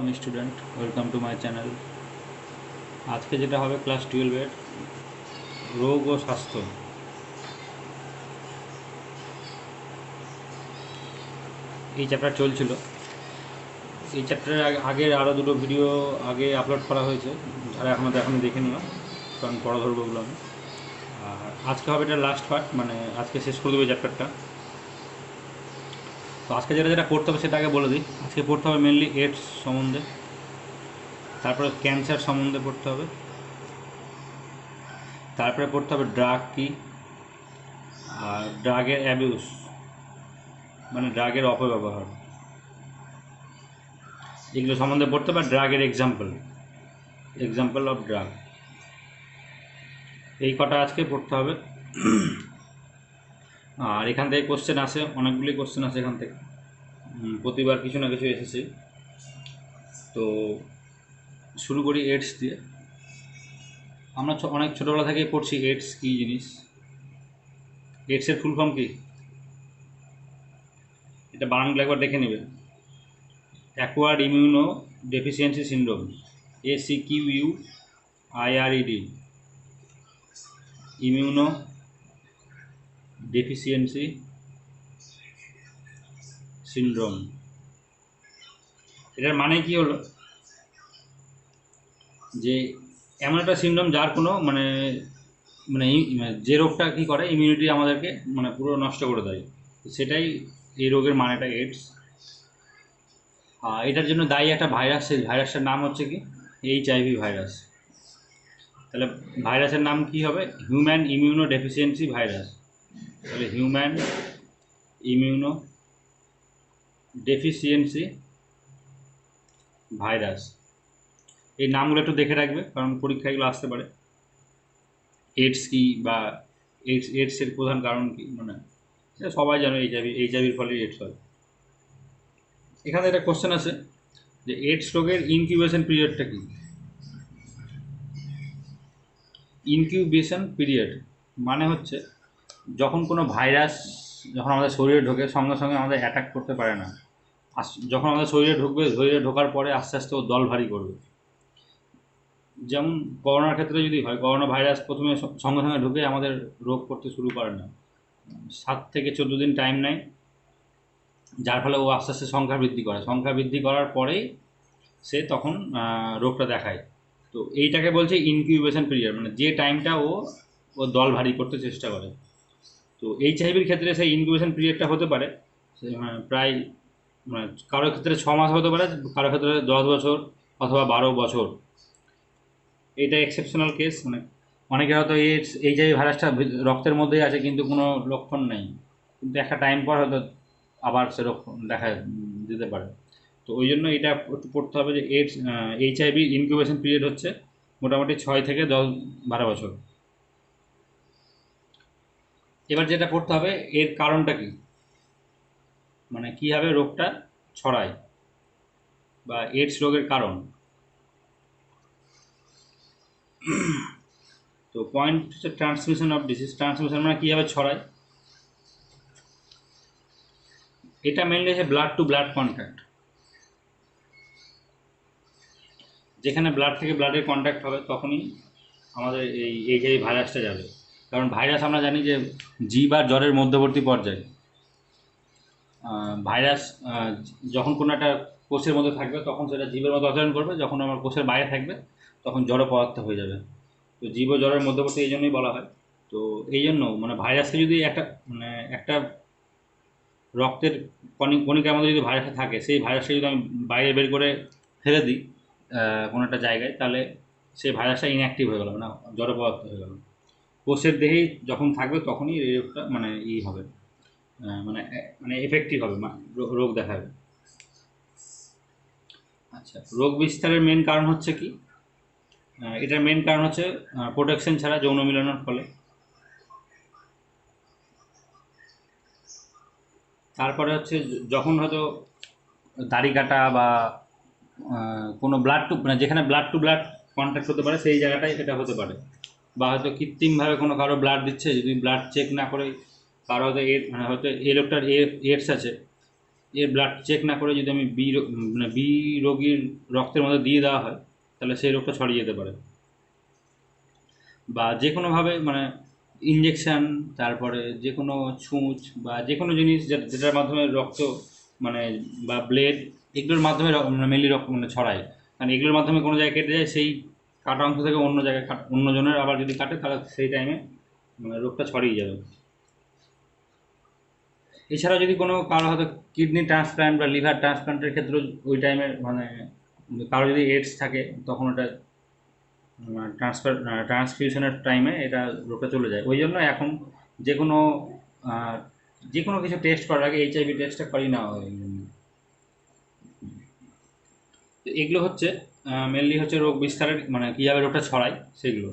আমি student, welcome to my channel. আজকে যেটা হবে ক্লাস 12-এর রোগ ও স্বাস্থ্য, এই চ্যাপ্টার চলছিল। এই চ্যাপ্টারের আগের আরও দুটো ভিডিও আগে আপলোড করা হয়েছে, যারা এখনও দেখে নিও, কারণ পড়া ধরবো ওগুলো আমি। আর আজকে হবে এটা লাস্ট পার্ট, মানে আজকে শেষ করে দেবো চ্যাপ্টারটা। তো আজকে যেটা যেটা পড়তে হবে সেটা আগে বলে দিই। আজকে পড়তে হবে মেনলি এইডস সম্বন্ধে, তারপরে ক্যান্সার সম্বন্ধে পড়তে হবে, তারপরে পড়তে হবে ড্রাগ কী আর ড্রাগের অ্যাবিউস, মানে ড্রাগের অপব্যবহার, এগুলো সম্বন্ধে পড়তে হবে। ড্রাগের এক্সাম্পল অফ ড্রাগ, এই কটা আজকে পড়তে হবে। আর এখান থেকে কোশ্চেন আসে, অনেকগুলি কোশ্চেন আসে এখান থেকে, প্রতিবার কিছু না কিছু এসেছে। তো শুরু করি এইডস দিয়ে। আমরা অনেক ছোটোবেলা থেকেই পড়ছি এইডস কী জিনিস। এইডসের ফুল ফর্ম কী, এটা বানানগুলো একবার দেখে নেবে। Acquired immuno deficiency syndrome, ACQUIRED, immuno deficiency syndrome. এটার মানে কি হলো, যে এমন একটা সিন্ড্রোম যার কোনো মানে মানে যে রোগটা কী করে, ইমিউনিটি আমাদেরকে মানে পুরো নষ্ট করে দেয়, সেটাই এই রোগের মানেটা এইডস। এটার জন্য দায়ী একটা ভাইরাস, সেই ভাইরাসটার নাম হচ্ছে কি HIV ভাইরাস। তাহলে ভাইরাসের নাম কি হবে, হিউম্যান ইমিউনো ডেফিসিয়েন্সি ভাইরাস। তাহলে হিউম্যান ইমিউনো ডেফিসিয়েন্সি ভাইরাস, এই নামগুলো একটু দেখে রাখবে, কারণ পরীক্ষা এগুলো আসতে পারে। এইডস কী বা এইডসের প্রধান কারণ কী, মানে সবাই জানো এইচআইভির ফলে এইডস হয়। এখানে একটা কোশ্চেন আছে যে এইডস রোগের ইনকিউবেশন পিরিয়ডটা কী। ইনকিউবেশন পিরিয়ড মানে হচ্ছে যখন কোনো ভাইরাস যখন আমাদের শরীরে ঢোকে, সঙ্গে সঙ্গে আমাদের অ্যাটাক করতে পারে না। যখন আমাদের শরীরে ঢুকবে, শরীরে ঢোকার পরে আস্তে আস্তে ও দল ভারী করবে। যেমন করোনার ক্ষেত্রে যদি হয়, করোনা ভাইরাস প্রথমে সঙ্গে সঙ্গে ঢুকে আমাদের রোগ করতে শুরু করে না, 7 থেকে 14 দিন টাইম নেয়, যার ফলে ও আস্তে আস্তে সংখ্যা বৃদ্ধি করার পরেই সে তখন রোগটা দেখায়। তো এইটাকে বলছে ইনকিউবেশন পিরিয়ড, মানে যে টাইমটা ও দল ভারী করতে চেষ্টা করে। তো এইচআইভির ক্ষেত্রে সেই ইনকিউবেশন পিরিয়ডটা হতে পারে প্রায়, মানে কারোর ক্ষেত্রে 6 মাস হতে পারে, কারোর ক্ষেত্রে 10 বছর অথবা 12 বছর। এটা এক্সেপশনাল কেস, মানে অনেকে হয়তো এইচআইভি ভাইরাসটা রক্তের মধ্যেই আছে কিন্তু কোনো লক্ষণ নেই, কিন্তু একটা টাইম পর হয়তো আবার সে লক্ষণ দেখা দিতে পারে। তো ওই জন্য এটা পড়তে হবে যে এইচআইভি ইনকিউবেশন পিরিয়ড হচ্ছে মোটামুটি 6 থেকে 10-12 বছর। এবার যেটা পড়তে হবে, এর কারণটা কি, মানে কীভাবে রোগটা ছড়ায় বা এইডস রোগের কারণ। তো পয়েন্ট হচ্ছে ট্রান্সমিশন অফ ডিজিজ। ট্রান্সমিশন মানে কীভাবে ছড়ায়, এটা মেনলি হচ্ছে ব্লাড টু ব্লাড কন্ট্যাক্ট। যেখানে ব্লাড থেকে ব্লাডের কন্ট্যাক্ট হবে তখনই আমাদের এই এইচআইভি ভাইরাসটা যাবে। কারণ ভাইরাস আমরা জানি যে জীব আর জ্বরের মধ্যবর্তী পর্যায়ে। ভাইরাস যখন কোনো একটা কোষের মধ্যে থাকবে তখন সেটা জীবের মতো আচরণ করবে, যখন আমার কোষের বাইরে থাকবে তখন জড় পদার্থ হয়ে যাবে। তো জীব ও জ্বরের মধ্যবর্তী এই জন্যই বলা হয়। তো এই জন্য মানে ভাইরাসকে যদি একটা রক্তের কণিকার মধ্যে যদি ভাইরাসটা থাকে, সেই ভাইরাসটা যদি আমি বাইরে বের করে ফেলে দিই কোনো একটা জায়গায়, তাহলে সেই ভাইরাসটা ইনঅ্যাক্টিভ হয়ে গেল, মানে জড় পদার্থ হয়ে গেল। কোষের দেহেই যখন থাকবে তখনই এই রোগটা মানে হবে, মানে মানে এফেক্টিভ হবে, রোগ দেখাবে। আচ্ছা, রোগ বিস্তারের মেন কারণ হচ্ছে কি, এটার মেন কারণ হচ্ছে প্রোটেকশন ছাড়া যৌন মিলনের ফলে। তারপরে হচ্ছে যখন হয়তো দাড়ি কাটা বা কোনো ব্লাড টু মানে যেখানে ব্লাড টু ব্লাড কন্ট্যাক্ট হতে পারে সেই জায়গাটায় এটা হতে পারে। বা হয়তো কৃত্রিমভাবে কোনো কারো ব্লাড দিচ্ছে, যদি ব্লাড চেক না করে কারো হয়তো মানে হয়তো এই লোকটার এইডস আছে, এর ব্লাড চেক না করে যদি আমি মানে বি রোগীর রক্তের মধ্যে দিয়ে দেওয়া হয়, তাহলে সেই রোগটা ছড়িয়ে যেতে পারে। বা যে কোনোভাবে মানে ইঞ্জেকশান, তারপরে যে কোনো ছুঁচ বা যে কোনো জিনিস যেটার মাধ্যমে রক্ত মানে বা ব্লেড, এগুলোর মাধ্যমে মানে মেনলি রক্ত মানে ছড়ায়। কারণ এগুলোর মাধ্যমে কোনো জায়গায় কেটে যায়, সেই কাটা অংশ থেকে অন্য জায়গায় অন্য জনের আবার যদি কাটে, তাহলে সেই টাইমে মানে রোগটা ছড়িয়ে যাবে। এছাড়াও যদি কোনো কারো হয়তো কিডনি ট্রান্সপ্ল্যান্ট বা লিভার ট্রান্সপ্ল্যান্টের ক্ষেত্রে ওই টাইমের মানে কারো যদি এইডস থাকে, তখন ওটা ট্রান্সফিউশনের টাইমে এটা রোগটা চলে যায়। ওই জন্য এখন যে কোনো আহ, যে কোনো কিছু টেস্ট করার আগে এইচআইভি টেস্টটা করি না হয়। তো এগুলো হচ্ছে মেনলি হচ্ছে রোগ বিস্তারের মানে কীভাবে রোগটা ছড়ায় সেগুলো।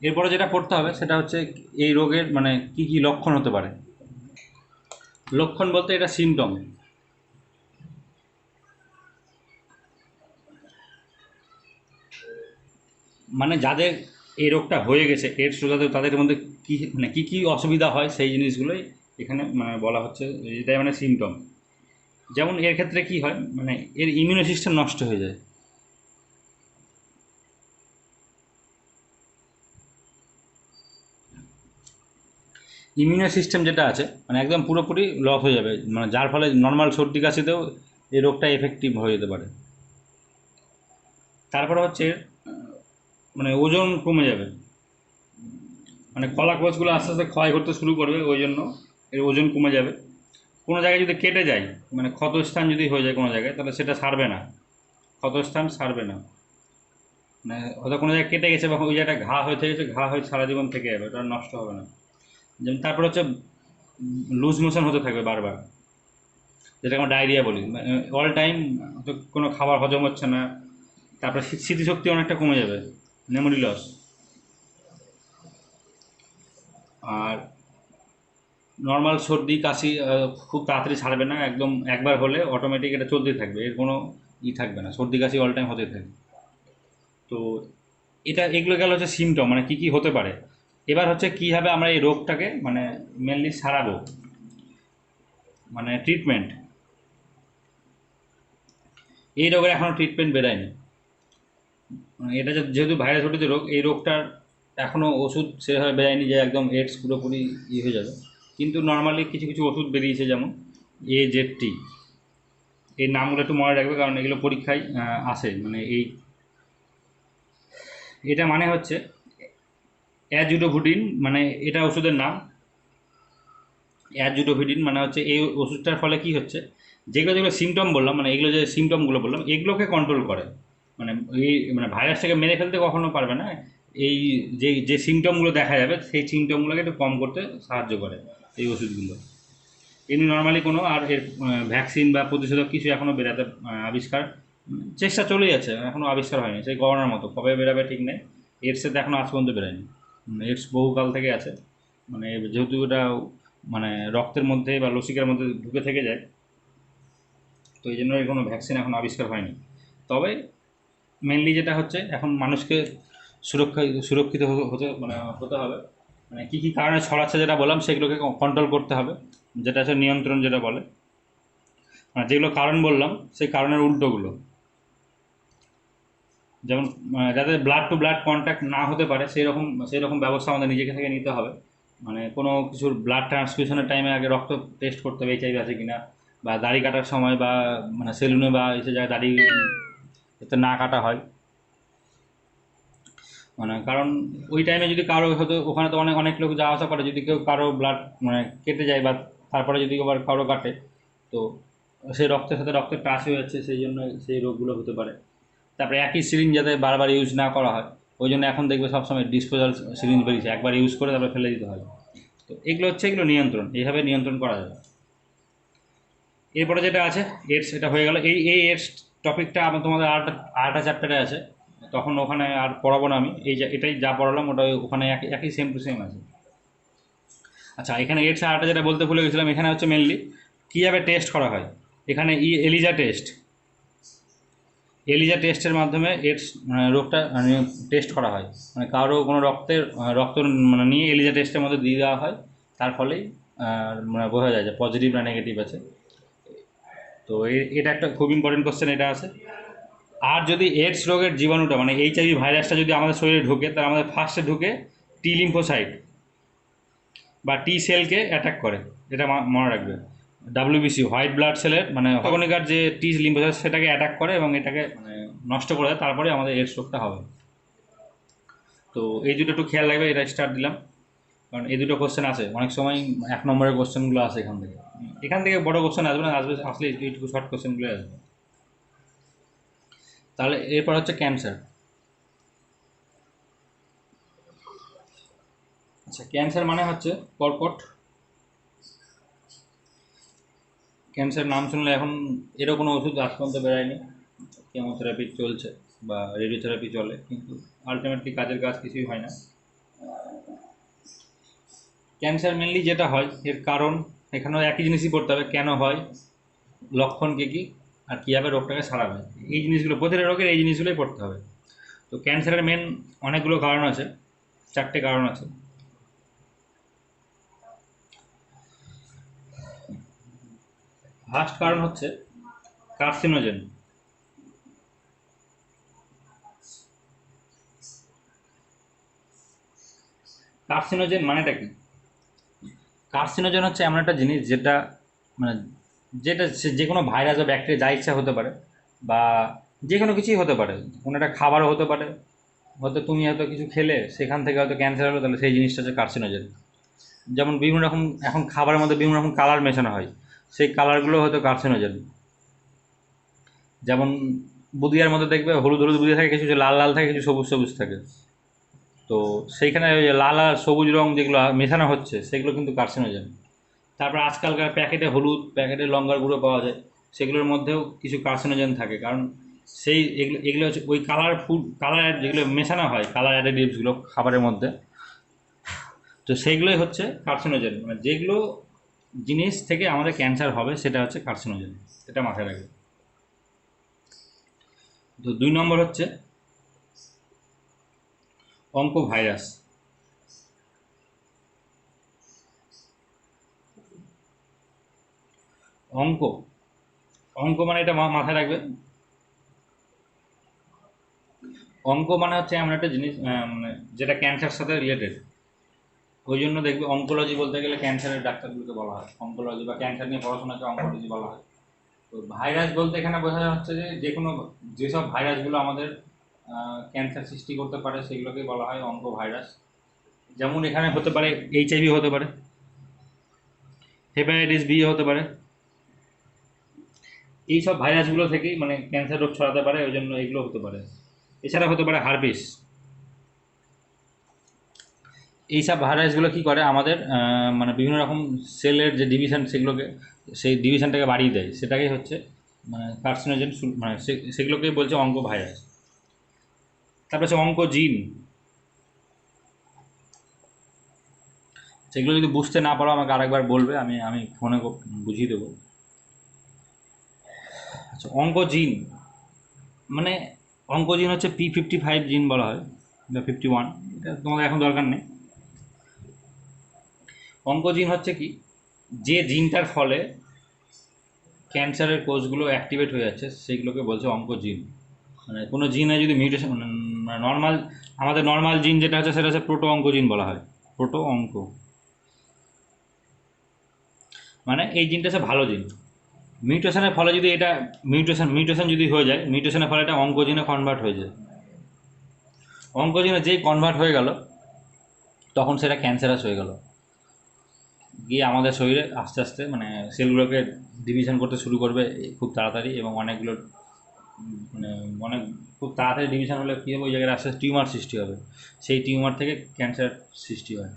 এরপরে যেটা করতে হবে সেটা হচ্ছে এই রোগের মানে কি কি লক্ষণ হতে পারে। লক্ষণ বলতে এটা সিমটম, মানে যাদের এই রোগটা হয়ে গেছে এইডস রোগ, তাদের মধ্যে কী মানে কী কী অসুবিধা হয় সেই জিনিসগুলোই এখানে মানে বলা হচ্ছে, এটাই মানে সিমটম। যেমন এর ক্ষেত্রে কি হয়, মানে এর ইমিউনো সিস্টেম নষ্ট হয়ে যায়। ইমিউনো সিস্টেম যেটা আছে মানে একদম পুরোপুরি লস হয়ে যাবে, মানে যার ফলে নর্মাল সর্দি কাশিতেও এই রোগটা এফেক্টিভ হয়ে যেতে পারে। তারপরে হচ্ছে মানে ওজন কমে যাবে, মানে কলাকোষগুলো আস্তে আস্তে ক্ষয় করতে শুরু করবে, ওই জন্য এর ওজন কমে যাবে। কোনো জায়গায় যদি কেটে যায় মানে ক্ষতস্থান যদি হয়ে যায় কোনো জায়গায়, তাহলে সেটা সারবে না, ক্ষতস্থান সারবে না। মানে হয়তো কোনো জায়গায় কেটে গেছে বা ওই জায়গাটা ঘা হয়ে থেকে গেছে, ঘা হয়ে সারা জীবন থেকে যাবে, ওটা নষ্ট হবে না। যেমন তারপর হচ্ছে লুজ মোশন হতে থাকবে বারবার, যেটাকে আমরা ডায়রিয়া বলি, অল টাইম কোনো খাবার হজম হচ্ছে না। তারপরে স্মৃতিশক্তি অনেকটা কমে যাবে, মেমোরি লস। আর নর্মাল সর্দি কাশি খুব তাড়াতাড়ি ছাড়বে না, একদম একবার হলে অটোমেটিক এটা চলতেই থাকবে, এর কোনো থাকবে না, সর্দি কাশি অল টাইম হতেই থাকবে। তো এগুলো গেল হচ্ছে সিমটম, মানে কী কী হতে পারে। এবার হচ্ছে কীভাবে আমরা এই রোগটাকে মানে মেনলি সারাবো, মানে ট্রিটমেন্ট। এই রোগের এখনও ট্রিটমেন্ট বেরোয়নি। এটা যেহেতু ভাইরাস ঘটিত রোগ, এই রোগটার এখনও ওষুধ সেভাবে বেরোয়নি যে একদম এডস পুরোপুরি হয়ে যাবে। কিন্তু নর্মালি কিছু কিছু ওষুধ বেরিয়েছে, যেমন AZT। এই নামগুলো একটু মনে রাখবে, কারণ এগুলো পরীক্ষায় আসে। মানে এটা মানে হচ্ছে অ্যাজুডোভুডিন, মানে এটা ওষুধের নাম। অ্যাজুডোভিডিন মানে হচ্ছে এই ওষুধটার ফলে কি হচ্ছে, যেগুলো যেগুলো সিমটম বললাম, মানে এগুলো যে সিমটমগুলো বললাম, এগুলোকে কন্ট্রোল করে। মানে এই মানে ভাইরাসটাকে মেরে ফেলতে কখনো পারবে না, এই যে যে সিমটমগুলো দেখা যাবে সেই সিমটমগুলোকে একটু কম করতে সাহায্য করে এই ওষুধগুলো। এমনি নর্মালি কোনো আর এর ভ্যাকসিন বা প্রতিষেধক কিছু এখনও বেরাতে আবিষ্কার চেষ্টা চলেই আছে, এখনও আবিষ্কার হয়নি। সেই করোনার মতো কবে বেরাবে ঠিক নেই, এডসের তো এখনও আজ পর্যন্ত বেরোয়নি। এডস বহুকাল থেকে আছে, মানে যেহেতু এটা মানে রক্তের মধ্যে বা লসিকার মধ্যে ঢুকে থেকে যায়, তো এই জন্য এর কোনো ভ্যাকসিন এখন আবিষ্কার হয়নি। তবে মেনলি যেটা হচ্ছে এখন মানুষকে সুরক্ষিত মানে হতে হবে, মানে কী কী কারণে ছড়াচ্ছে যেটা বললাম সেগুলোকে কন্ট্রোল করতে হবে, যেটা হচ্ছে নিয়ন্ত্রণ যেটা বলে। মানে যেগুলো কারণ বললাম সেই কারণের উল্টোগুলো, যেমন যাতে ব্লাড টু ব্লাড কন্ট্যাক্ট না হতে পারে সেই রকম ব্যবস্থা আমাদের নিজেকে থেকে নিতে হবে। মানে কোনো কিছুর ব্লাড ট্রান্সফিউশনের টাইমে আগে রক্ত টেস্ট করতে হবে এইচআইভি আছে কিনা, বা দাড়ি কাটার সময় বা মানে সেলুনে বা এসে যায় দাড়ি যাতে না কাটা হয়। মানে কারণ ওই টাইমে যদি কারো হয়তো ওখানে তো অনেক অনেক লোক যাওয়া আসা করে, যদি কেউ কারো ব্লাড মানে কেটে যায় বা তারপরে যদি আবার কারো কাটে, তো সেই রক্তের সাথে রক্তের টাচ হয়ে যাচ্ছে, সেই জন্য সেই রোগগুলো হতে পারে। তারপরে একই সিরিঞ্জ যাতে বারবার ইউজ না করা হয়, ওই জন্য এখন দেখবে সবসময় ডিসপোজাল সিরিঞ্জ বেরিয়েছে, একবার ইউজ করে তারপরে ফেলে দিতে হয়। তো এগুলো নিয়ন্ত্রণ, এইভাবে নিয়ন্ত্রণ করা যাবে। এরপরে যেটা আছে এডস, এটা হয়ে গেল। এই এডস টপিকটা আমার তোমাদের আরেকটা চ্যাপ্টারে আছে, তখন ওখানে আর পড়াবো না আমি, এটাই যা পড়ালাম ওটা ওখানে একই একই সেম টু সেম আছে। আচ্ছা, এখানে এডস আরেকটা যেটা বলতে ভুলে গেছিলাম, এখানে হচ্ছে মেনলি কীভাবে টেস্ট করা হয়। এখানে এলিজা টেস্ট, এলিজা টেস্টের মাধ্যমে এডস রোগটা টেস্ট করা হয়। মানে কারো কোনো রক্ত মানে নিয়ে এলিজা টেস্টের মধ্যে দিয়ে দেওয়া হয়, তার ফলেই মানে বোঝা যায় যে পজিটিভ না নেগেটিভ আছে। তো এটা একটা খুব ইম্পর্টেন্ট কোশ্চেন এটা আছে। আর যদি এইডস রোগের জীবাণুটা মানে এইচআইভি ভাইরাসটা যদি আমাদের শরীরে ঢোকে, তাহলে আমাদের ফার্স্টে ঢুকে টি লিম্ফোসাইট বা টি সেলকে অ্যাটাক করে, এটা মনে রাখবে। ডাব্লিউবিসি হোয়াইট ব্লাড সেলের মানে কণিকার যে টি লিম্ফোসাইট সেটাকে অ্যাটাক করে এবং এটাকে মানে নষ্ট করে দেয়, তারপরে আমাদের এইডস রোগটা হবে। তো এই দুটো একটু খেয়াল রাখবে, এটা স্টার্ট দিলাম কারণ এই দুটো কোশ্চেন আছে অনেক সময়, 1 নম্বরের কোশ্চেনগুলো আসে এখান থেকে বড় কোশ্চেন আসবে না, আসলে এইটুকু শর্ট কোশ্চেনগুলো আসবে। তাহলে এরপর হচ্ছে ক্যান্সার। আচ্ছা, ক্যান্সার মানে হচ্ছে কর্কট। ক্যান্সার নাম শুনলে এখন এরও কোনো ওষুধ আজ পর্যন্ত বেরোয়নি, কেমোথেরাপি চলছে বা রেডিওথেরাপি চলে, কিন্তু আলটিমেটলি কাজের কাজ কিছুই হয় না। ক্যান্সার মেনলি যেটা হয় এর কারণ এখানেও একই জিনিসই পড়তে হবে, কেন হয়, লক্ষণ কী কী, আর কীভাবে রোগটাকে সারাবে, এই জিনিসগুলো প্রতিটা রোগের এই জিনিসগুলোই পড়তে হবে। তো ক্যান্সারের মেন অনেকগুলো কারণ আছে, 4টে কারণ আছে। ফার্স্ট কারণ হচ্ছে কার্সিনোজেন। কার্সিনোজেন মানেটা কি? কার্সিনোজেন হচ্ছে এমন একটা জিনিস যেটা মানে যেটা যে কোনো ভাইরাস বা ব্যাকটেরিয়া যা ইচ্ছা হতে পারে, বা যে কোনো কিছুই হতে পারে, কোনো একটা খাবারও হতে পারে, হয়তো তুমি হয়তো কিছু খেলে সেখান থেকে হয়তো ক্যান্সার হলো, তাহলে সেই জিনিসটা হচ্ছে কার্সিনোজেন। যেমন বিভিন্ন রকম এখন খাবারের মধ্যে বিভিন্ন রকম কালার মেশানো হয়, সেই কালারগুলো হয়তো কার্সিনোজেন। যেমন বুদিয়ার মধ্যে দেখবে হলুদ হলুদ বুদিয়া থাকে, কিছু লাল লাল থাকে, কিছু সবুজ সবুজ থাকে। তো সেইখানে ওই যে লাল আর সবুজ রঙ যেগুলো মেশানো হচ্ছে সেগুলো কিন্তু কার্সিনোজেন। তারপর আজকালকার প্যাকেটে হলুদ, প্যাকেটে লঙ্কার গুঁড়ো পাওয়া যায়, সেগুলোর মধ্যেও কিছু কার্সিনোজেন থাকে, কারণ সেই এগুলো এগুলো হচ্ছে ওই কালার যেগুলো মেশানো হয়, কালার অ্যাডিটিভসগুলো খাবারের মধ্যে, তো সেইগুলোই হচ্ছে কার্সিনোজেন। মানে যেগুলো জিনিস থেকে আমাদের ক্যান্সার হবে সেটা হচ্ছে কার্সিনোজেন, এটা মাথায় রাখবে। তো 2 নম্বর হচ্ছে অঙ্কোভাইরাস। অঙ্ক অঙ্ক মানে এটা মাথায় রাখবে, অঙ্ক মানে হচ্ছে এমন একটা জিনিস মানে যেটা ক্যান্সার সাথে রিলেটেড। ওই জন্য দেখবে অঙ্কোলজি বলতে গেলে ক্যান্সারের ডাক্তারগুলোকে বলা হয় অঙ্কোলজি, বা ক্যান্সার নিয়ে পড়াশোনাকে অঙ্কোলজি বলা হয়। তো ভাইরাস বলতে এখানে বোঝা যাচ্ছে যে কোনো যেসব ভাইরাসগুলো আমাদের ক্যান্সার সৃষ্টি করতে পারে সেগুলোকে বলা হয় অঙ্কোভাইরাস। যেমন এখানে হতে পারে এইচআইভি হতে পারে, হেপাটাইটিস বি হতে পারে, এই সব ভাইরাসগুলো থেকেই মানে ক্যান্সার রোগ ছড়াতে পারে, ওই জন্য এগুলো হতে পারে। এছাড়া হতে পারে হারপিস। এইসব ভাইরাসগুলো কী করে আমাদের মানে বিভিন্ন রকম সেলের যে ডিভিশন সেগুলোকে, সেই ডিভিশনটাকে বাড়িয়ে দেয়, সেটাকেই হচ্ছে মানে কার্সিনোজেন, মানে সেগুলোকেই বলছে অঙ্ক ভাইরাস। তারপর হচ্ছে অঙ্ক জিন। সেগুলো যদি বুঝতে না পারো আমাকে আরেকবার বলবে, আমি আমি ফোনে বুঝিয়ে দেবো। আচ্ছা, অঙ্ক জিন মানে অঙ্কোজিন হচ্ছে P55 জিন বলা হয়, বা 51, এটা তোমাদের এখন দরকার নেই। অঙ্কোজিন হচ্ছে কি, যে জিনটার ফলে ক্যান্সারের কোষগুলো অ্যাক্টিভেট হয়ে যাচ্ছে সেইগুলোকে বলছে অঙ্কোজিন। মানে কোনো জিনে যদি মিউটেশন মানে নর্মাল, আমাদের নর্মাল জিন যেটা হচ্ছে সেটা হচ্ছে প্রোটো অঙ্কোজিন বলা হয়, প্রোটো অঙ্ক, মানে এই জিনটা হচ্ছে ভালো জিন। মিউটেশনের ফলে যদি এটা মিউটেশন যদি হয়ে যায়, মিউটেশনের ফলে এটা অঙ্কোজিনে কনভার্ট হয়ে যায়। অঙ্কোজিনে যেই কনভার্ট হয়ে গেল তখন সেটা ক্যান্সারাস হয়ে গেল, গিয়ে আমাদের শরীরে আস্তে আস্তে মানে সেলগুলোকে ডিভিশন করতে শুরু করবে খুব তাড়াতাড়ি, এবং অনেকগুলো মানে অনেক খুব তাড়াতাড়ি ডিভিশন হলে কী হবে, ওই জায়গায় আস্তে আস্তে টিউমার সৃষ্টি হবে, সেই টিউমার থেকে ক্যান্সার সৃষ্টি হয়।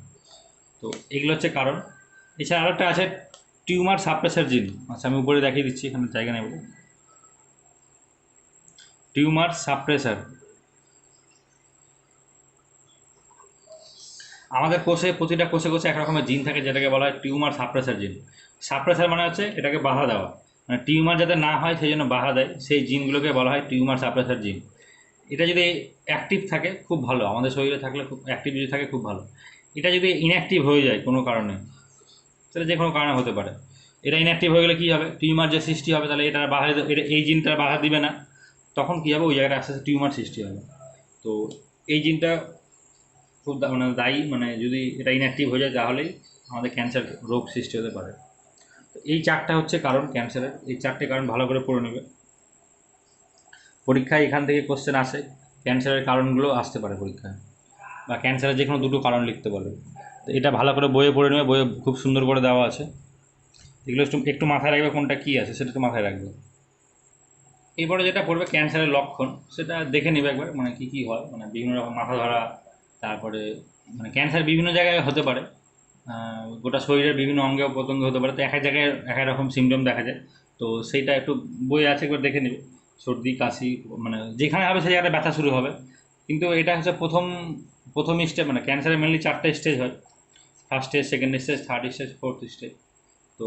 তো এগুলো হচ্ছে কারণ। এছাড়া আরেকটা আছে টিউমার সাপ্রেসার জিন। আচ্ছা, আমি উপরে দেখিয়ে দিচ্ছি, এখানে জায়গা নেই বলে। টিউমার সাপ্রেসার, আমাদের কোষে প্রতিটা কোষে কোষে এক রকমের জিন থাকে যেটাকে বলা হয় টিউমার সাপ্রেসার জিন। সাপ্রেসার মানে হচ্ছে এটাকে বাধা দেওয়া, মানে টিউমার যাতে না হয় সেই জন্য বাধা দেয়, সেই জিনগুলোকে বলা হয় টিউমার সাপ্রেসার জিন। এটা যদি অ্যাক্টিভ থাকে খুব ভালো, আমাদের শরীরে থাকলে খুব অ্যাক্টিভ যদি থাকে খুব ভালো। এটা যদি ইনঅ্যাক্টিভ হয়ে যায় কোনো কারণে, সেটা যে কোনো কারণে হতে পারে, এটা ইনঅ্যাক্টিভ হয়ে গেলে কী হবে, টিউমার যে সৃষ্টি হবে, তাহলে এটা বাধা, এটা এই জিনটা বাধা দিবে না, তখন কী হবে, ওই জায়গাটা আস্তে আস্তে টিউমার সৃষ্টি হবে। তো এই জিনটা খুব মানে দায়ী, মানে যদি এটা ইনঅ্যাক্টিভ হয়ে যায় তাহলেই আমাদের ক্যান্সার রোগ সৃষ্টি হতে পারে। তো এই চারটা হচ্ছে কারণ ক্যান্সারের, এই চারটে কারণ ভালো করে পড়ে নেবে। পরীক্ষায় এখান থেকে কোশ্চেন আসে, ক্যান্সারের কারণগুলো আসতে পারে পরীক্ষায়, বা ক্যান্সারের যে কোনো দুটো কারণ লিখতে বলে। তো এটা ভালো করে বইয়ে পড়ে নেবে, বইয়ে খুব সুন্দর করে দেওয়া আছে, এগুলো একটু একটু মাথায় রাখবে, কোনটা কী আছে সেটা একটু মাথায় রাখবে। এরপরে যেটা পড়বে ক্যান্সারের লক্ষণ, সেটা দেখে নেবে একবার, মানে কী কী হয়, মানে বিভিন্ন রকম মাথা ধরা, তারপরে মানে ক্যান্সার বিভিন্ন জায়গায় হতে পারে, গোটা শরীরের বিভিন্ন অঙ্গে প্রত্যঙ্গে হতে পারে, তো এক এক জায়গায় এক এক রকম সিমটম দেখা যায়। তো সেইটা একটু বই আছে, একবার দেখে নেবে। সর্দি কাশি, মানে যেখানে হবে সেই জায়গাটা ব্যথা শুরু হবে। কিন্তু এটা হচ্ছে প্রথম স্টেজ, মানে ক্যান্সারের মেনলি 4টে স্টেজ হয়, first stage, second stage, third stage, fourth stage. তো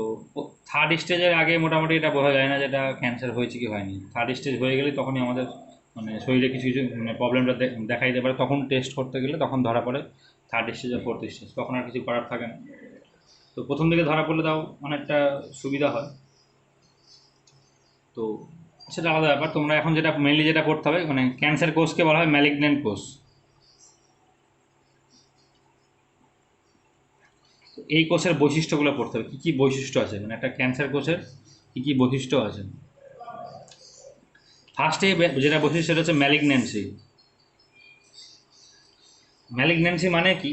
থার্ড স্টেজের আগে মোটামুটি এটা বোঝা যায় না যেটা ক্যান্সার হয়েছে কি হয়নি। থার্ড স্টেজ হয়ে গেলে তখনই আমাদের মানে শরীরে কিছু কিছু মানে প্রবলেমটা দেখা দিতে পারে, তখন টেস্ট করতে গেলে তখন ধরা পড়ে থার্ড স্টেজ আর ফোর্থ স্টেজ, তখন আর কিছু করার থাকে না। তো প্রথম দিকে ধরা পড়লে তাও অনেকটা সুবিধা হয়। তো সেটা আলাদা ব্যাপার। তোমরা এখন যেটা মেনলি যেটা করতে হবে, মানে ক্যান্সার কোষকে বলা হয় ম্যালিগন্যান্ট কোষ। এই কোষের বৈশিষ্ট্যগুলো পড়তে হবে, কী কী বৈশিষ্ট্য আছে, মানে একটা ক্যান্সার কোষের কী কী বৈশিষ্ট্য আছে। ফার্স্টে যেটা বৈশিষ্ট্য সেটা হচ্ছে ম্যালিগন্যান্সি। ম্যালিগন্যান্সি মানে কি,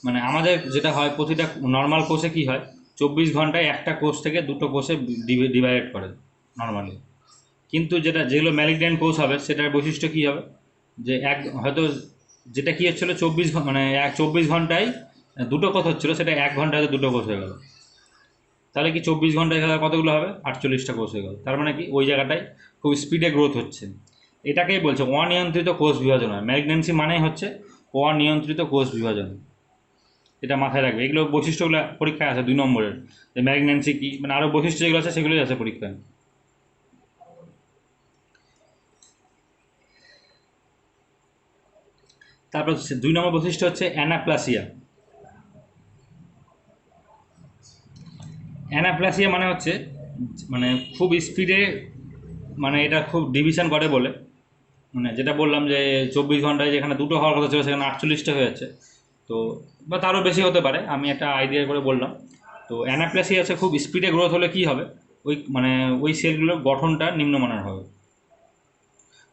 মানে আমাদের যেটা হয় প্রতিটা নর্মাল কোষে কি হয়, 24 ঘন্টায় একটা কোষ থেকে দুটো কোষে ডিভাইড করে নর্মালি। কিন্তু যেগুলো ম্যালিগন্যান্ট কোষ হবে সেটার বৈশিষ্ট্য কী হবে, যে হয়তো যেটা কী হচ্ছিলো 24 ঘন্টা, মানে 24 ঘন্টায় দুটো কোষ হচ্ছিলো, সেটা 1 ঘন্টায় দুটো কোষ হয়ে গেল। তাহলে কি 24 ঘন্টায় কতগুলো হবে, 48টা কোষ হয়ে গেল। তার মানে কি ওই জায়গাটায় খুব স্পিডে গ্রোথ হচ্ছে। এটাকেই বলছে অনিয়ন্ত্রিত কোষ বিভাজন হয়। ম্যালিগন্যান্সি মানেই হচ্ছে অনিয়ন্ত্রিত কোষ বিভাজন। এটা মাথায় রাখবে, এগুলো বৈশিষ্ট্যগুলো পরীক্ষায় আছে 2 নম্বরের, যে ম্যালিগন্যান্সি কি, মানে আরও বৈশিষ্ট্য যেগুলো আছে সেগুলোই আছে পরীক্ষায়। তারপর 2 নম্বর বৈশিষ্ট্য হচ্ছে অ্যানাপ্লাসিয়া। অ্যানাপ্লাসিয়া মানে হচ্ছে মানে খুব স্পিডে, মানে এটা খুব ডিভিশন করে বলে, মানে যেটা বললাম যে 24 ঘন্টায় যেখানে দুটো হওয়ার কথা ছিল সেখানে 48টা হয়ে যাচ্ছে। তো বা তারও বেশি হতে পারে, আমি একটা আইডিয়া করে বললাম। তো অ্যানাপ্লাসিয়া হচ্ছে খুব স্পিডে গ্রোথ হলে কী হবে, মানে ওই সেলগুলোর গঠনটা নিম্নমানের হবে।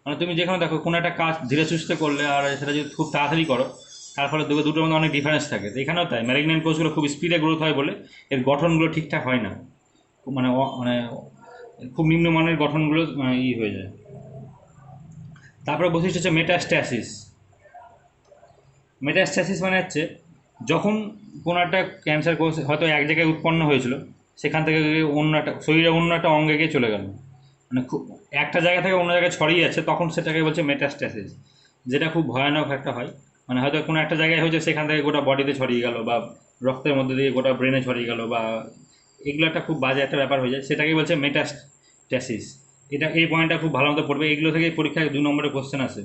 মানে তুমি যেখানে দেখো কোনো একটা কাজ ধীরে সুস্থে করলে আর সেটা যদি খুব তাড়াতাড়ি করো, তার ফলে দুটোর মধ্যে অনেক ডিফারেন্স থাকে। তো এখানেও তাই, ম্যালিগন্যান্ট কোষগুলো খুব স্পিডে গ্রোথ হয় বলে এর গঠনগুলো ঠিকঠাক হয় না, মানে মানে খুব নিম্নমানের গঠনগুলো হয়ে যায়। তারপরে বৈশিষ্ট্য হচ্ছে মেটাস্ট্যাসিস। মেটাস্ট্যাসিস মানে হচ্ছে যখন কোনো একটা ক্যান্সার কোষ হয়তো এক জায়গায় উৎপন্ন হয়েছিল, সেখান থেকে অন্য একটা শরীরে অন্য একটা অঙ্গে গিয়ে চলে গেল, মানে খুব একটা জায়গা থেকে অন্য জায়গায় ছড়িয়ে যাচ্ছে, তখন সেটাকে বলছে মেটাস্ট্যাসিস, যেটা খুব ভয়ানক একটা হয়। মানে হয়তো কোনো একটা জায়গায় হয়েছে, সেখান থেকে গোটা বডিতে ছড়িয়ে গেল, বা রক্তের মধ্যে দিয়ে গোটা ব্রেনে ছড়িয়ে গেল, বা এগুলো একটা খুব বাজে একটা ব্যাপার হয়ে যায়, সেটাকে বলছে মেটাস্ট্যাসিস। এটা এই পয়েন্টটা খুব ভালো মতো পড়বে, এগুলো থেকে পরীক্ষায় 2 নম্বরের কোশ্চেন আসে।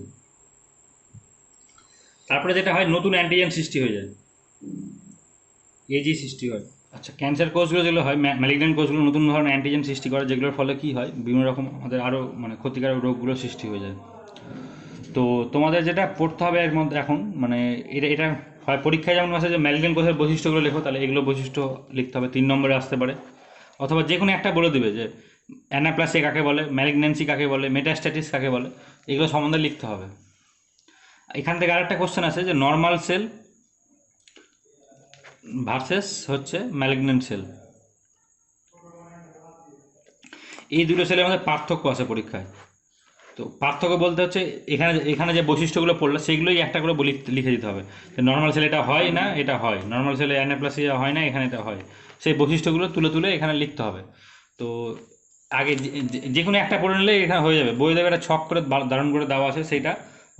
তারপরে যেটা হয়, নতুন অ্যান্টিজেন সৃষ্টি হয়ে যায়, এজি সৃষ্টি হয়। আচ্ছা, ক্যান্সার কোষগুলো যেগুলো হয়, ম্যালিগন্যান্ট কোষগুলো নতুন ধরনের অ্যান্টিজেন সৃষ্টি করে, যেগুলোর ফলে কী হয়, বিভিন্ন রকম আমাদের আরও মানে ক্ষতিকারক রোগগুলো সৃষ্টি হয়ে যায়। তো তোমাদের যেটা পড়তে হবে এর মধ্যে এখন, মানে এটা হয় পরীক্ষায় যেমন আসে যে ম্যালিগন্যান্ট কোষের বৈশিষ্ট্যগুলো লেখো, তাহলে এগুলো বৈশিষ্ট্য লিখতে হবে, 3 নম্বরে আসতে পারে। অথবা যে কোনো একটা বলে দেবে যে অ্যানাপ্লাসিয়া কাকে বলে, ম্যালিগন্যান্সি কাকে বলে, মেটাস্ট্যাটিস কাকে বলে, এগুলো সম্বন্ধে লিখতে হবে। এখান থেকে আরেকটা কোশ্চেন আছে যে নর্মাল সেল ভার্সেস হচ্ছে ম্যালিগন্যান্ট সেল, এই দুটো সেলের মধ্যে পার্থক্য আছে পরীক্ষায়। তো পার্থক্য বলতে হচ্ছে এখানে এখানে যে বৈশিষ্ট্যগুলো পড়লো সেইগুলোই একটা করে লিখে দিতে হবে, যে নর্মাল সেল এটা হয় না, এটা হয়, নর্মাল সেলে অ্যানাপ্লাসিয়া হয় না, এখানে এটা হয়, সেই বৈশিষ্ট্যগুলো তুলে তুলে এখানে লিখতে হবে। তো আগে যে কোনো একটা পড়ে নিলে এখানে হয়ে যাবে, বই দেবে একটা ছক করে দারুণ করে দেওয়া আছে, সেইটা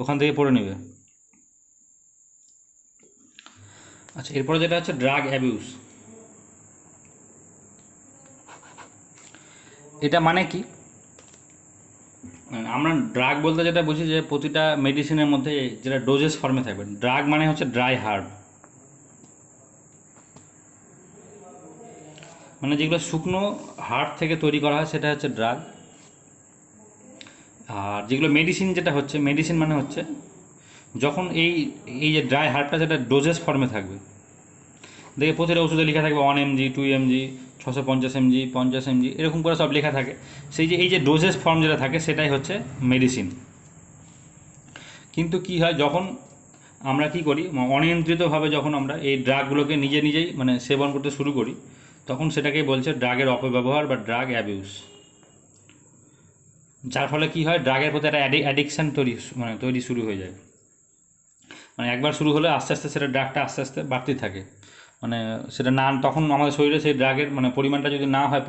ওখান থেকে পড়ে নেবে। আচ্ছা, এরপরে যেটা হচ্ছে ড্রাগ অ্যাবিউজ। এটা মানে কি, আমরা ড্রাগ বলতে যেটা বুঝি যে প্রতিটা মেডিসিনের মধ্যে যেটা ডোজেস ফর্মে থাকবে। ড্রাগ মানে হচ্ছে ড্রাই হার্ব, মানে যেগুলো শুকনো হাড় থেকে তৈরি করা হয় সেটা হচ্ছে ড্রাগ। আর যেগুলো মেডিসিন, যেটা হচ্ছে মেডিসিন মানে হচ্ছে যখন এই এই যে ড্রাই হার্টটা যেটা ডোজেস ফর্মে থাকবে, দেখে প্রতিটা ওষুধে লেখা থাকবে 1 mg, 2 mg, 650 mg, 50 mg, এরকম করে সব লেখা থাকে। সেই যে এই যে ডোজেস ফর্ম যেটা থাকে সেটাই হচ্ছে মেডিসিন। কিন্তু কি হয়, যখন আমরা কি করি, অনিয়ন্ত্রিতভাবে যখন আমরা এই ড্রাগগুলোকে নিজেই মানে সেবন করতে শুরু করি, তখন সেটাকেই বলছে ড্রাগের অপব্যবহার বা ড্রাগ অ্যাবিউস। যার ফলে কি হয়, ড্রাগের প্রতি একটা অ্যাডিকশান তৈরি শুরু হয়ে যায়। মানে একবার শুরু হলে আস্তে আস্তে সেটা ড্রাগটা আস্তে আস্তে বাড়তেই থাকে। মানে সেটা না, তখন আমাদের শরীরে সেই ড্রাগের মানে পরিমাণটা যদি না হয়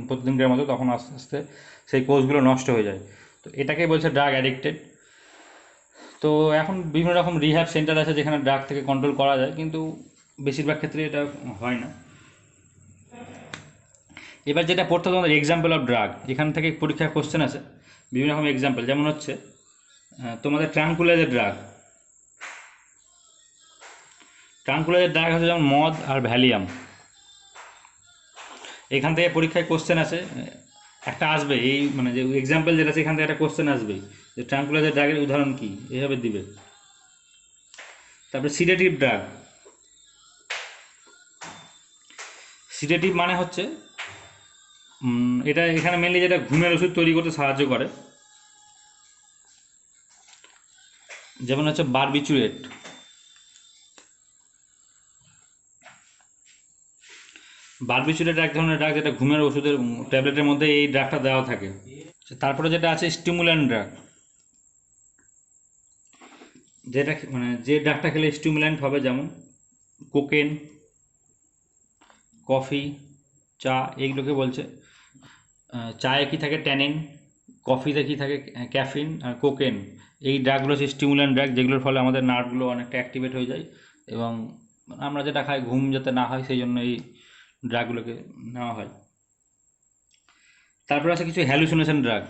প্রতিদিনকার মতো, তখন আস্তে আস্তে সেই কোষগুলো নষ্ট হয়ে যায়। তো এটাকেই বলছে ড্রাগ অ্যাডিক্টেড। তো এখন বিভিন্ন রকম রিহ্যাব সেন্টার আছে যেখানে ড্রাগ থেকে কন্ট্রোল করা যায়, কিন্তু বেশিরভাগ ক্ষেত্রে এটা হয় না। এবার যেটা পড়তে হবে তোমাদের এক্সাম্পল অফ ড্রাগ, এখান থেকে পরীক্ষার কোশ্চেন আছে বিভিন্ন রকম এক্সাম্পল। যেমন হচ্ছে তোমাদের ট্রাঙ্কুলাইজার ড্রাগ। ট্রাঙ্কুলাইজার ড্রাগ হচ্ছে যেমন মদ আর ভ্যালিয়াম। এখান থেকে পরীক্ষায় কোশ্চেন আছে, একটা আসবে, এই মানে যে এক্সাম্পল যেটা আছে এখান থেকে একটা কোশ্চেন আসবেই, যে ট্রাঙ্কুলাইজার ড্রাগের উদাহরণ কী, এইভাবে দিবে। তারপরে সিডেটিভ ড্রাগ। সিডেটিভ মানে হচ্ছে এটা এখানে মেনলি যেটা ঘুমের ওষুধ তৈরি করতে সাহায্য করে, যেমন হচ্ছে বারবিচুরেট। বারবিচুরেট এক ধরনের ড্রাগ, যেটা ঘুমের ওষুধের ট্যাবলেটের মধ্যে এই ড্রাগটা দেওয়া থাকে। তারপরে যেটা আছে স্টিমুল্যান্ট ড্রাগ, যেটা মানে যে ড্রাগটা খেলে স্টিমুল্যান্ট হবে, যেমন কোকেন, কফি, চা, এইগুলোকে বলছে। চায়ে কী থাকে, ট্যানিন। কফিতে কী থাকে, ক্যাফিন। আর কোকেন, এই ড্রাগগুলো হচ্ছে স্টিমুল্যান্ট ড্রাগ, যেগুলোর ফলে আমাদের নার্ভগুলো অনেকটা অ্যাক্টিভেট হয়ে যায়, এবং আমরা যেটা খাই ঘুম যাতে না হয় সেই জন্য এই ড্রাগগুলোকে নেওয়া হয়। তারপরে আছে কিছু হ্যালুসিনেশন ড্রাগ।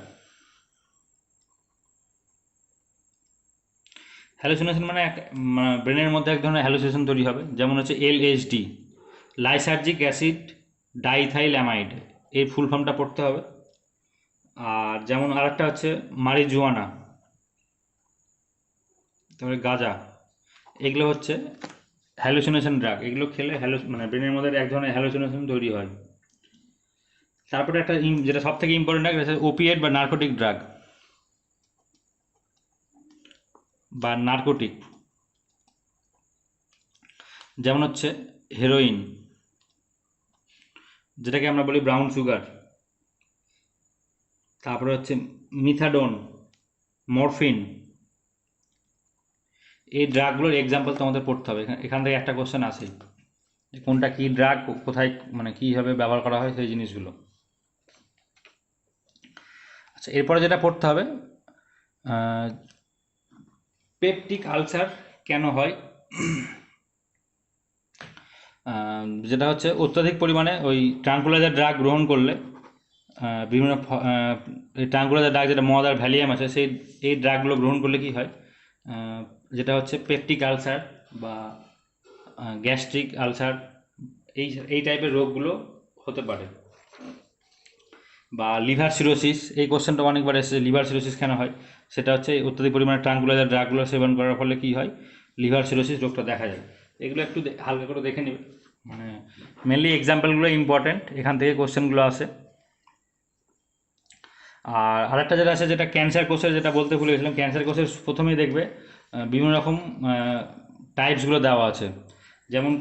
হ্যালুসিনেশন মানে ব্রেনের মধ্যে এক ধরনের হ্যালুসিনেশন তৈরি হবে, যেমন হচ্ছে LSD, lysergic acid diethyl amide, এই ফুল ফর্মটা পড়তে হবে। আর যেমন আরেকটা হচ্ছে মারিজুয়ানা, তারপরে গাঁজা, এগুলো হচ্ছে হ্যালুসিনেশন ড্রাগ। এগুলো খেলে মানে ব্রেনের মধ্যে এক ধরনের হ্যালুসিনেশন তৈরি হয়। তারপরে একটা যেটা সব থেকে ইম্পর্টেন্ট ড্রাগ, সেটা ওপিয়েট বা নার্কোটিক ড্রাগ বা নার্কোটিক, যেমন হচ্ছে হেরোইন, যেটাকে আমরা বলি ব্রাউন সুগার। তারপরে হচ্ছে মিথাডোন, মরফিন। এই ড্রাগগুলোর এক্সাম্পল তোমাদের পড়তে হবে। এখান থেকে একটা কোশ্চেন আসে যে কোনটা কী ড্রাগ, কোথায় মানে কীভাবে ব্যবহার করা হয় সেই জিনিসগুলো। আচ্ছা, এরপরে যেটা পড়তে হবে, পেপটিক আলসার কেন হয়। যেটা হচ্ছে অত্যধিক পরিমাণে ওই ট্রাঙ্কুলাইজার ড্রাগ গ্রহণ করলে বিভিন্ন এই ট্রাঙ্কুলাইজার ড্রাগ, যেটা মদ আর ভ্যালিয়াম আছে, এই ড্রাগগুলো গ্রহণ করলে কি হয়, যেটা হচ্ছে পেপটিক আলসার বা গ্যাস্ট্রিক আলসার, এই টাইপের রোগগুলো হতে পারে। বা লিভার সিরোসিস, এই কোশ্চেনটা অনেকবার এসেছে, লিভার সিরোসিস কেন হয়, সেটা হচ্ছে অত্যধিক পরিমাণে ট্রাঙ্কুলাইজার ড্রাগগুলো সেবন করার ফলে কি হয়, লিভার সিরোসিস রোগটা দেখা যায়। এগুলো একটু হালকা করে দেখে নেবে, মানে মেনলি এক্সাম্পলগুলো ইম্পর্ট্যান্ট, এখান থেকে কোশ্চেনগুলো আসে। আর আরেকটা যেটা আছে, যেটা ক্যান্সার কোষের, যেটা বলতে ভুলে গেছিলাম, ক্যান্সার কোষের প্রথমেই দেখবে বিভিন্ন রকম টাইপসগুলো দেওয়া আছে, যেমন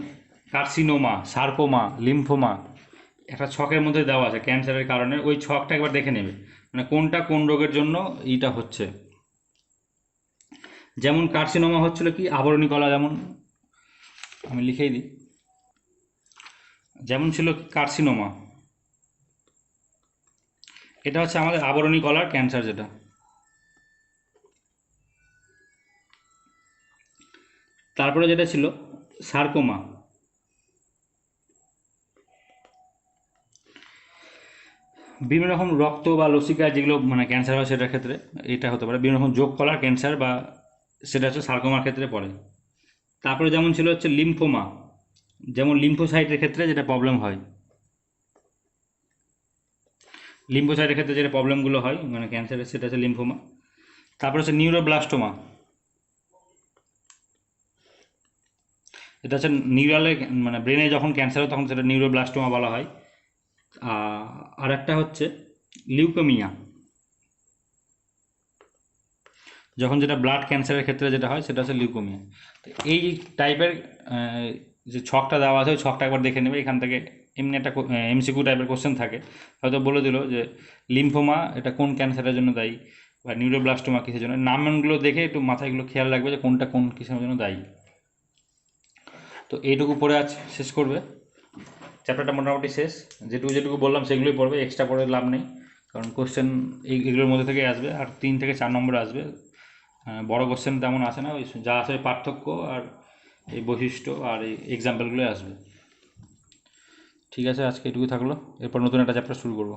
কার্সিনোমা, সার্কোমা, লিম্ফোমা, একটা ছকের মধ্যে দেওয়া আছে ক্যান্সারের কারণে। ওই ছকটা একবার দেখে নেবে, মানে কোনটা কোন রোগের জন্য এইটা হচ্ছে। যেমন কার্সিনোমা হচ্ছিল কি, আবরণী কলা, যেমন আমি লিখেই দিই, যেমন ছিল কার্সিনোমা, এটা হচ্ছে আমাদের আবরণী কলার ক্যান্সার যেটা। তারপরে যেটা ছিল সার্কোমা, বিভিন্ন রকম রক্ত বা লসিকা যেগুলো মানে ক্যান্সার হয় সেটার ক্ষেত্রে এটা হতে পারে। বিভিন্ন রকম যোগ কলার ক্যান্সার বা সেটা হচ্ছে সার্কোমার ক্ষেত্রে পড়ে। তারপরে যেমন ছিল হচ্ছে লিম্ফোমা, যেমন লিম্ফোসাইটের ক্ষেত্রে যেটা প্রবলেম হয়। লিম্ফোসাইটের ক্ষেত্রে যেটা প্রবলেমগুলো হয় মানে ক্যান্সারের, সেটা হচ্ছে লিম্ফোমা। তারপর হচ্ছে নিউরোব্লাস্টোমা, এটা হচ্ছে নিউরালে মানে ব্রেনে যখন ক্যান্সার হয় তখন সেটা নিউরোব্লাস্টোমা বলা হয়। আর একটা হচ্ছে লিউকেমিয়া, যখন যেটা ব্লাড ক্যান্সারের ক্ষেত্রে যেটা হয় সেটা হচ্ছে লিউকোমিয়া। তো এই টাইপের যে ছকটা দেওয়া আছে ওই ছকটা একবার দেখে নেবে এখান থেকে। এমনি একটা এমসিকিউ টাইপের কোশ্চেন থাকে, হয়তো বলে দিল যে লিম্ফোমা এটা কোন ক্যান্সারের জন্য দায়ী, বা নিউরোব্লাস্টোমা কিসের জন্য, নামগুলো দেখে একটু মাথায়গুলো খেয়াল রাখবে যে কোনটা কোন কিসের জন্য দায়ী। তো এইটুকু পড়ে আজ শেষ করবে, চ্যাপ্টারটা মোটামুটি শেষ। যেটুকু যেটুকু বললাম সেগুলোই পড়বে, এক্সট্রা পড়ে লাভ নেই, কারণ কোশ্চেন এগুলোর মধ্যে থেকে আসবে, আর 3 থেকে 4 নম্বর আসবে। বড় কোশ্চেন তেমন আসে না, ওই যা আসে ওই পার্থক্য আর এই বৈশিষ্ট্য আর এই এক্সাম্পলগুলোই আসবে। ঠিক আছে, আজকে এটুকু থাকলো, এরপর নতুন একটা চ্যাপ্টার শুরু করবো।